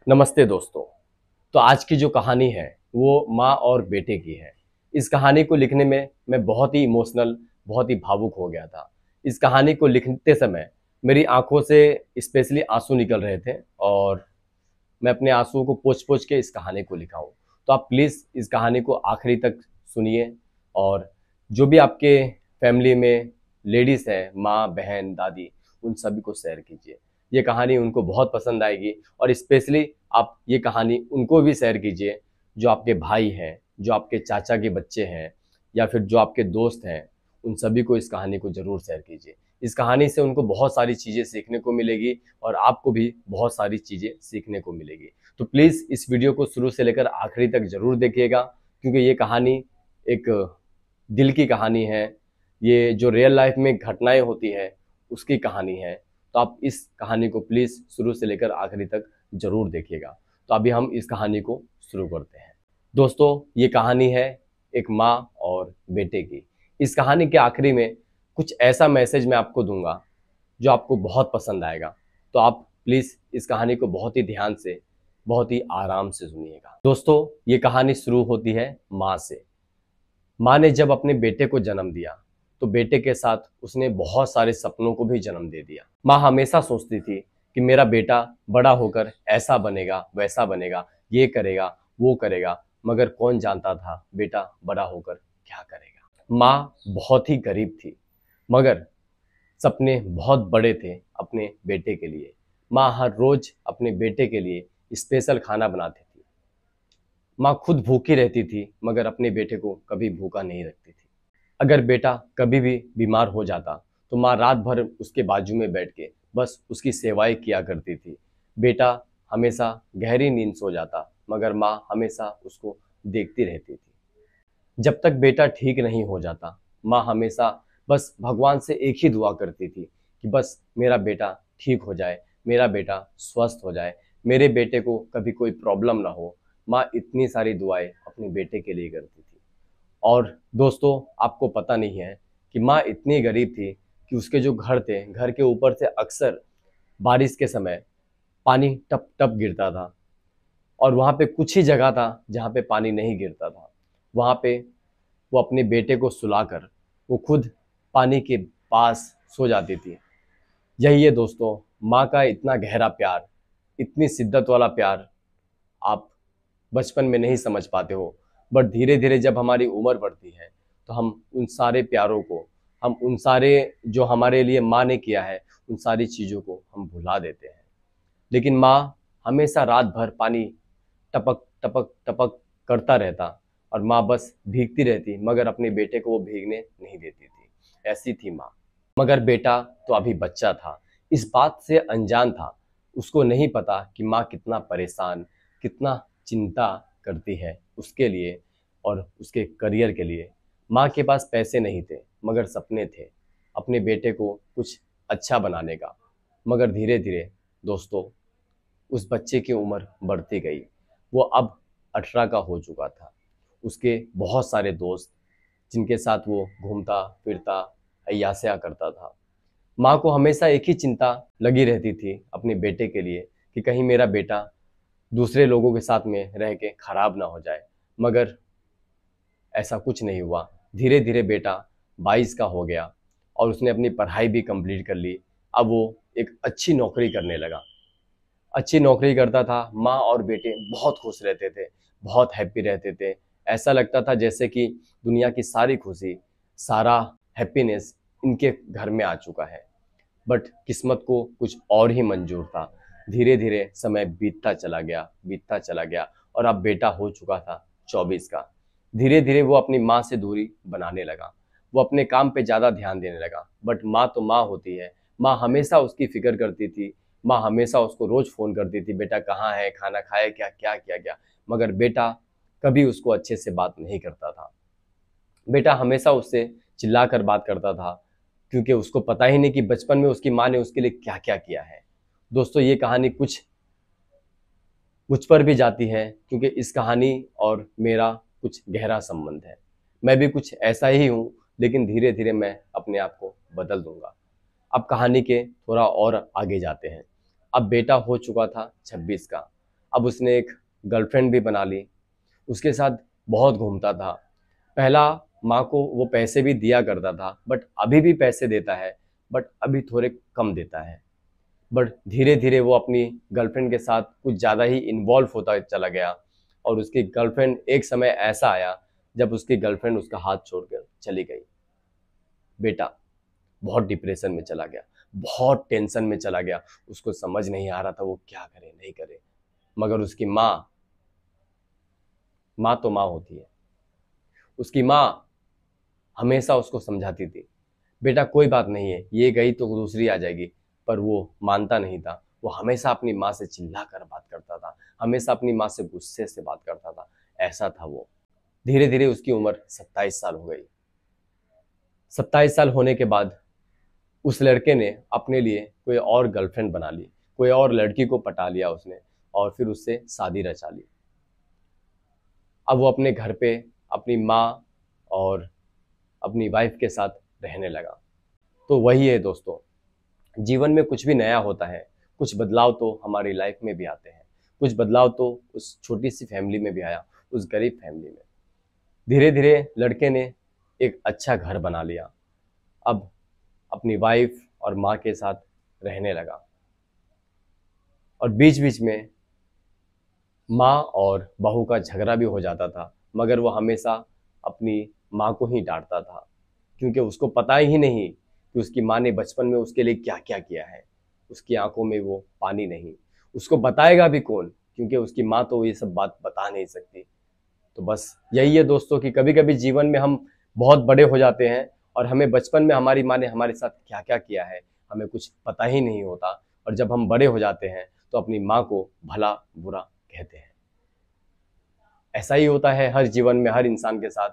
नमस्ते दोस्तों। तो आज की जो कहानी है वो माँ और बेटे की है। इस कहानी को लिखने में मैं बहुत ही इमोशनल, बहुत ही भावुक हो गया था। इस कहानी को लिखते समय मेरी आंखों से स्पेशली आंसू निकल रहे थे और मैं अपने आंसुओं को पोंछ-पोंछ के इस कहानी को लिखा हूँ। तो आप प्लीज़ इस कहानी को आखिरी तक सुनिए और जो भी आपके फैमिली में लेडीज़ हैं, माँ, बहन, दादी, उन सभी को शेयर कीजिए। ये कहानी उनको बहुत पसंद आएगी और स्पेशली आप ये कहानी उनको भी शेयर कीजिए जो आपके भाई हैं, जो आपके चाचा के बच्चे हैं या फिर जो आपके दोस्त हैं, उन सभी को इस कहानी को ज़रूर शेयर कीजिए। इस कहानी से उनको बहुत सारी चीज़ें सीखने को मिलेगी और आपको भी बहुत सारी चीज़ें सीखने को मिलेगी। तो प्लीज़ इस वीडियो को शुरू से लेकर आखिरी तक ज़रूर देखिएगा क्योंकि ये कहानी एक दिल की कहानी है। ये जो रियल लाइफ में घटनाएं होती है उसकी कहानी है। तो आप इस कहानी को प्लीज़ शुरू से लेकर आखिरी तक ज़रूर देखिएगा। तो अभी हम इस कहानी को शुरू करते हैं। दोस्तों, ये कहानी है एक माँ और बेटे की। इस कहानी के आखिरी में कुछ ऐसा मैसेज मैं आपको दूंगा जो आपको बहुत पसंद आएगा। तो आप प्लीज़ इस कहानी को बहुत ही ध्यान से, बहुत ही आराम से सुनिएगा। दोस्तों, ये कहानी शुरू होती है माँ से। माँ ने जब अपने बेटे को जन्म दिया तो बेटे के साथ उसने बहुत सारे सपनों को भी जन्म दे दिया। माँ हमेशा सोचती थी कि मेरा बेटा बड़ा होकर ऐसा बनेगा, वैसा बनेगा, ये करेगा, वो करेगा, मगर कौन जानता था बेटा बड़ा होकर क्या करेगा। माँ बहुत ही गरीब थी मगर सपने बहुत बड़े थे अपने बेटे के लिए। माँ हर रोज अपने बेटे के लिए स्पेशल खाना बनाती थी। माँ खुद भूखी रहती थी मगर अपने बेटे को कभी भूखा नहीं रखती थी। अगर बेटा कभी भी बीमार हो जाता तो माँ रात भर उसके बाजू में बैठ के बस उसकी सेवाएं किया करती थी। बेटा हमेशा गहरी नींद सो जाता मगर माँ हमेशा उसको देखती रहती थी। जब तक बेटा ठीक नहीं हो जाता माँ हमेशा बस भगवान से एक ही दुआ करती थी कि बस मेरा बेटा ठीक हो जाए, मेरा बेटा स्वस्थ हो जाए, मेरे बेटे को कभी कोई प्रॉब्लम ना हो। माँ इतनी सारी दुआएं अपने बेटे के लिए करती थी। और दोस्तों, आपको पता नहीं है कि माँ इतनी गरीब थी कि उसके जो घर थे, घर के ऊपर से अक्सर बारिश के समय पानी टप टप गिरता था और वहाँ पे कुछ ही जगह था जहाँ पे पानी नहीं गिरता था। वहाँ पे वो अपने बेटे को सुलाकर वो खुद पानी के पास सो जाती थी। यही है दोस्तों, माँ का इतना गहरा प्यार, इतनी शिद्दत वाला प्यार आप बचपन में नहीं समझ पाते हो, बट धीरे धीरे जब हमारी उम्र बढ़ती है तो हम उन सारे प्यारों को, हम उन सारे जो हमारे लिए माँ ने किया है, उन सारी चीज़ों को हम भुला देते हैं। लेकिन माँ हमेशा रात भर पानी टपक टपक टपक करता रहता और माँ बस भीगती रहती मगर अपने बेटे को वो भीगने नहीं देती थी। ऐसी थी माँ। मगर बेटा तो अभी बच्चा था, इस बात से अनजान था। उसको नहीं पता कि माँ कितना परेशान, कितना चिंता करती है उसके लिए और उसके करियर के लिए। माँ के पास पैसे नहीं थे मगर सपने थे अपने बेटे को कुछ अच्छा बनाने का। मगर धीरे धीरे दोस्तों, उस बच्चे की उम्र बढ़ती गई। वो अब 18 का हो चुका था। उसके बहुत सारे दोस्त जिनके साथ वो घूमता फिरता, अय्यासियाँ करता था। माँ को हमेशा एक ही चिंता लगी रहती थी अपने बेटे के लिए कि कहीं मेरा बेटा दूसरे लोगों के साथ में रह के खराब ना हो जाए। मगर ऐसा कुछ नहीं हुआ। धीरे धीरे बेटा 22 का हो गया और उसने अपनी पढ़ाई भी कंप्लीट कर ली। अब वो एक अच्छी नौकरी करने लगा। अच्छी नौकरी करता था। माँ और बेटे बहुत खुश रहते थे, बहुत हैप्पी रहते थे। ऐसा लगता था जैसे कि दुनिया की सारी खुशी, सारा हैप्पीनेस इनके घर में आ चुका है। बट किस्मत को कुछ और ही मंजूर था। धीरे धीरे समय बीतता चला गया और अब बेटा हो चुका था 24 का। धीरे धीरे वो अपनी माँ से दूरी बनाने लगा। वो अपने काम पे ज़्यादा ध्यान देने लगा। बट माँ तो माँ होती है। माँ हमेशा उसकी फिक्र करती थी। माँ हमेशा उसको रोज़ फ़ोन करती थी, बेटा कहाँ है, खाना खाया क्या, क्या किया गया। मगर बेटा कभी उसको अच्छे से बात नहीं करता था। बेटा हमेशा उससे चिल्ला कर बात करता था क्योंकि उसको पता ही नहीं कि बचपन में उसकी माँ ने उसके लिए क्या क्या किया है। दोस्तों, ये कहानी कुछ मुझ पर भी जाती है क्योंकि इस कहानी और मेरा कुछ गहरा संबंध है। मैं भी कुछ ऐसा ही हूँ लेकिन धीरे धीरे मैं अपने आप को बदल दूंगा। अब कहानी के थोड़ा और आगे जाते हैं। अब बेटा हो चुका था 26 का। अब उसने एक गर्लफ्रेंड भी बना ली, उसके साथ बहुत घूमता था। पहला माँ को वो पैसे भी दिया करता था, बट अभी भी पैसे देता है, बट अभी थोड़े कम देता है। बट धीरे धीरे वो अपनी गर्लफ्रेंड के साथ कुछ ज़्यादा ही इन्वॉल्व होता चला गया, और उसकी गर्लफ्रेंड, एक समय ऐसा आया जब उसकी गर्लफ्रेंड उसका हाथ छोड़कर चली गई। बेटा बहुत डिप्रेशन में चला गया, बहुत टेंशन में चला गया। उसको समझ नहीं आ रहा था वो क्या करे नहीं करे। मगर उसकी माँ, माँ तो माँ होती है, उसकी माँ हमेशा उसको समझाती थी, बेटा कोई बात नहीं है, ये गई तो दूसरी आ जाएगी। पर वो मानता नहीं था, वो हमेशा अपनी माँ से चिल्ला कर बात करता था, हमेशा अपनी माँ से गुस्से से बात करता था। ऐसा था वो। धीरे धीरे उसकी उम्र 27 साल हो गई। 27 साल होने के बाद उस लड़के ने अपने लिए कोई और गर्लफ्रेंड बना ली, कोई और लड़की को पटा लिया उसने, और फिर उससे शादी रचा ली। अब वो अपने घर पे अपनी माँ और अपनी वाइफ के साथ रहने लगा। तो वही है दोस्तों, जीवन में कुछ भी नया होता है, कुछ बदलाव तो हमारी लाइफ में भी आते हैं। कुछ बदलाव तो उस छोटी सी फैमिली में भी आया, उस गरीब फैमिली में। धीरे धीरे लड़के ने एक अच्छा घर बना लिया, अब अपनी वाइफ और माँ के साथ रहने लगा। और बीच बीच में माँ और बहू का झगड़ा भी हो जाता था, मगर वो हमेशा अपनी माँ को ही डांटता था, क्योंकि उसको पता ही नहीं कि उसकी माँ ने बचपन में उसके लिए क्या क्या किया है। उसकी आंखों में वो पानी नहीं, उसको बताएगा भी कौन, क्योंकि उसकी माँ तो ये सब बात बता नहीं सकती। तो बस यही है दोस्तों कि कभी कभी जीवन में हम बहुत बड़े हो जाते हैं और हमें बचपन में हमारी माँ ने हमारे साथ क्या क्या किया है हमें कुछ पता ही नहीं होता, और जब हम बड़े हो जाते हैं तो अपनी माँ को भला बुरा कहते हैं। ऐसा ही होता है हर जीवन में, हर इंसान के साथ।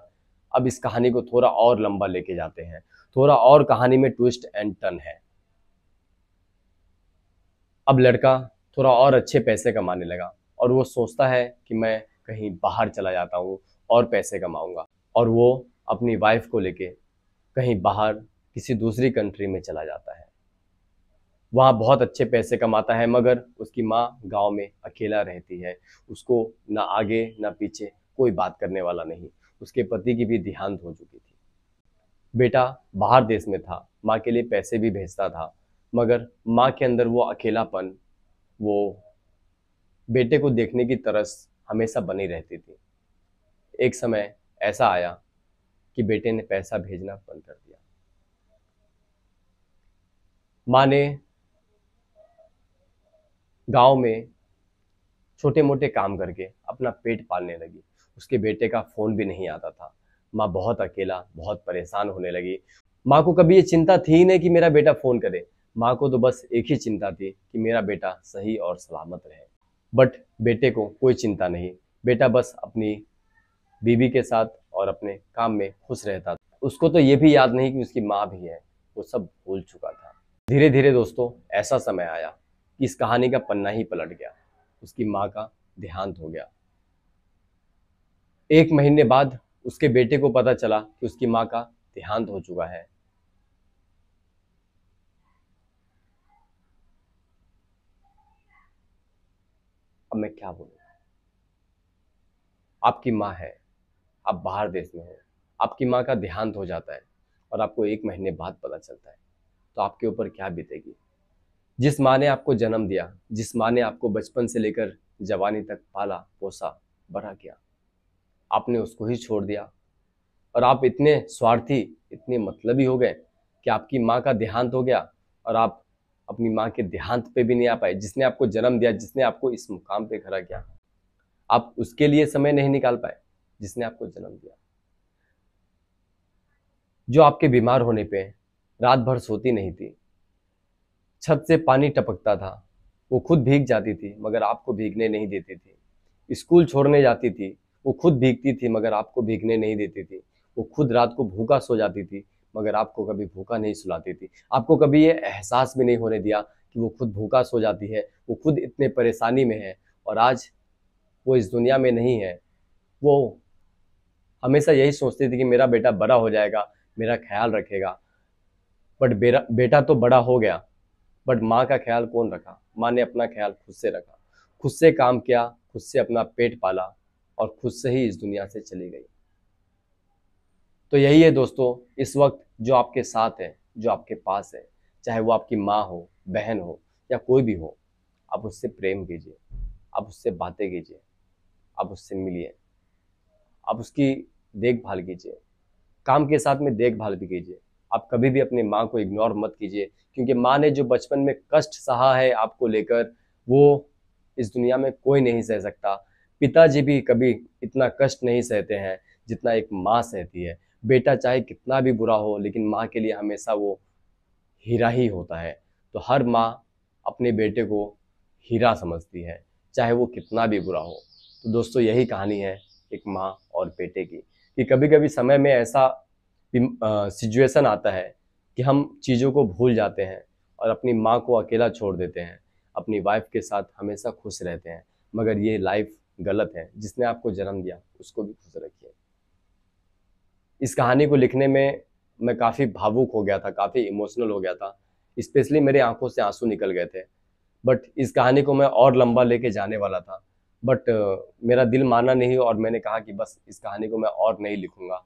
अब इस कहानी को थोड़ा और लंबा लेके जाते हैं, थोड़ा और कहानी में ट्विस्ट एंड टर्न है। अब लड़का थोड़ा और अच्छे पैसे कमाने लगा, और वो सोचता है कि मैं कहीं बाहर चला जाता हूँ और पैसे कमाऊंगा, और वो अपनी वाइफ को लेके कहीं बाहर किसी दूसरी कंट्री में चला जाता है। वहाँ बहुत अच्छे पैसे कमाता है, मगर उसकी माँ गांव में अकेला रहती है। उसको ना आगे ना पीछे कोई बात करने वाला नहीं। उसके पति की भी देहांत हो चुकी थी। बेटा बाहर देश में था, माँ के लिए पैसे भी भेजता था, मगर माँ के अंदर वो अकेलापन, वो बेटे को देखने की तरस हमेशा बनी रहती थी। एक समय ऐसा आया कि बेटे ने पैसा भेजना बंद कर दिया। माँ ने गांव में छोटे मोटे काम करके अपना पेट पालने लगी। उसके बेटे का फोन भी नहीं आता था। माँ बहुत अकेला, बहुत परेशान होने लगी। माँ को कभी ये चिंता थी ही नहीं कि मेरा बेटा फोन करे। माँ को तो बस एक ही चिंता थी कि मेरा बेटा सही और सलामत रहे। बट बेटे को कोई चिंता नहीं। बेटा बस अपनी बीवी के साथ और अपने काम में खुश रहता था। उसको तो ये भी याद नहीं कि उसकी माँ भी है, वो सब भूल चुका था। धीरे धीरे दोस्तों ऐसा समय आया कि इस कहानी का पन्ना ही पलट गया। उसकी माँ का देहांत हो गया। 1 महीने बाद उसके बेटे को पता चला कि उसकी माँ का देहांत हो चुका है। अब मैं क्या बोलूं, आपकी माँ है, आप बाहर देश में हो, आपकी माँ का देहांत हो जाता है और आपको 1 महीने बाद पता चलता है, तो आपके ऊपर क्या बीतेगी। जिस माँ ने आपको जन्म दिया, जिस माँ ने आपको बचपन से लेकर जवानी तक पाला पोसा बड़ा किया, आपने उसको ही छोड़ दिया। और आप इतने स्वार्थी, इतने मतलबी हो गए कि आपकी माँ का देहांत हो गया और आप अपनी माँ के देहांत पे भी नहीं आ पाए। जिसने आपको जन्म दिया, जिसने आपको इस मुकाम पे खड़ा किया, आप उसके लिए समय नहीं निकाल पाए जिसने आपको जन्म दिया। जो आपके बीमार होने पे रात भर सोती नहीं थी, छत से पानी टपकता था, वो खुद भीग जाती थी मगर आपको भीगने नहीं देती थी। स्कूल छोड़ने जाती थी, वो खुद भीगती थी मगर आपको भीगने नहीं देती थी। वो खुद रात को भूखा सो जाती थी मगर आपको कभी भूखा नहीं सुलाती थी। आपको कभी ये एहसास भी नहीं होने दिया कि वो खुद भूखा सो जाती है, वो खुद इतने परेशानी में है और आज वो इस दुनिया में नहीं है। वो हमेशा यही सोचती थी कि मेरा बेटा बड़ा हो जाएगा, मेरा ख्याल रखेगा। बट बेटा तो बड़ा हो गया, बट माँ का ख्याल कौन रखा। माँ ने अपना ख्याल खुद से रखा, खुद से काम किया, खुद से अपना पेट पाला और खुद से ही इस दुनिया से चली गई। तो यही है दोस्तों, इस वक्त जो आपके साथ है, जो आपके पास है, चाहे वो आपकी माँ हो, बहन हो या कोई भी हो, आप उससे प्रेम कीजिए, आप उससे बातें कीजिए, आप उससे मिलिए, आप उसकी देखभाल कीजिए, काम के साथ में देखभाल भी कीजिए। आप कभी भी अपनी माँ को इग्नोर मत कीजिए, क्योंकि माँ ने जो बचपन में कष्ट सहा है आपको लेकर, वो इस दुनिया में कोई नहीं सह सकता। पिताजी भी कभी इतना कष्ट नहीं सहते हैं जितना एक माँ सहती है। बेटा चाहे कितना भी बुरा हो, लेकिन माँ के लिए हमेशा वो हीरा ही होता है। तो हर माँ अपने बेटे को हीरा समझती है, चाहे वो कितना भी बुरा हो। तो दोस्तों यही कहानी है एक माँ और बेटे की, कि कभी कभी समय में ऐसा सिचुएशन आता है कि हम चीज़ों को भूल जाते हैं और अपनी माँ को अकेला छोड़ देते हैं, अपनी वाइफ के साथ हमेशा खुश रहते हैं। मगर ये लाइफ गलत है। जिसने आपको जन्म दिया उसको भी खुश रखिए। इस कहानी को लिखने में मैं काफ़ी भावुक हो गया था, काफ़ी इमोशनल हो गया था, स्पेशली मेरे आंखों से आंसू निकल गए थे। बट इस कहानी को मैं और लंबा लेके जाने वाला था, बट मेरा दिल माना नहीं और मैंने कहा कि बस इस कहानी को मैं और नहीं लिखूंगा।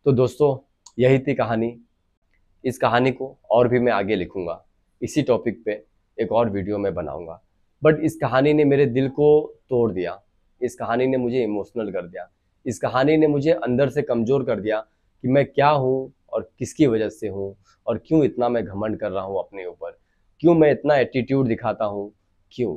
तो दोस्तों यही थी कहानी। इस कहानी को और भी मैं आगे लिखूंगा, इसी टॉपिक पे एक और वीडियो में बनाऊंगा। बट इस कहानी ने मेरे दिल को तोड़ दिया, इस कहानी ने मुझे इमोशनल कर दिया, इस कहानी ने मुझे अंदर से कमज़ोर कर दिया कि मैं क्या हूँ और किसकी वजह से हूँ, और क्यों इतना मैं घमंड कर रहा हूँ अपने ऊपर, क्यों मैं इतना एटीट्यूड दिखाता हूँ, क्यों।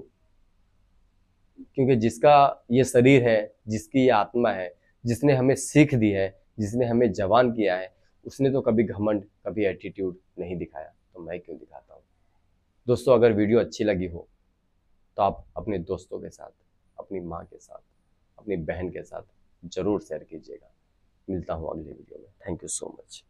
क्योंकि जिसका ये शरीर है, जिसकी ये आत्मा है, जिसने हमें सीख दी है, जिसने हमें जवान किया है, उसने तो कभी घमंड, कभी एटीट्यूड नहीं दिखाया, तो मैं क्यों दिखाता हूँ। दोस्तों अगर वीडियो अच्छी लगी हो तो आप अपने दोस्तों के साथ, अपनी माँ के साथ, अपनी बहन के साथ ज़रूर शेयर कीजिएगा। मिलता हूँ अगले वीडियो में। Thank you so much.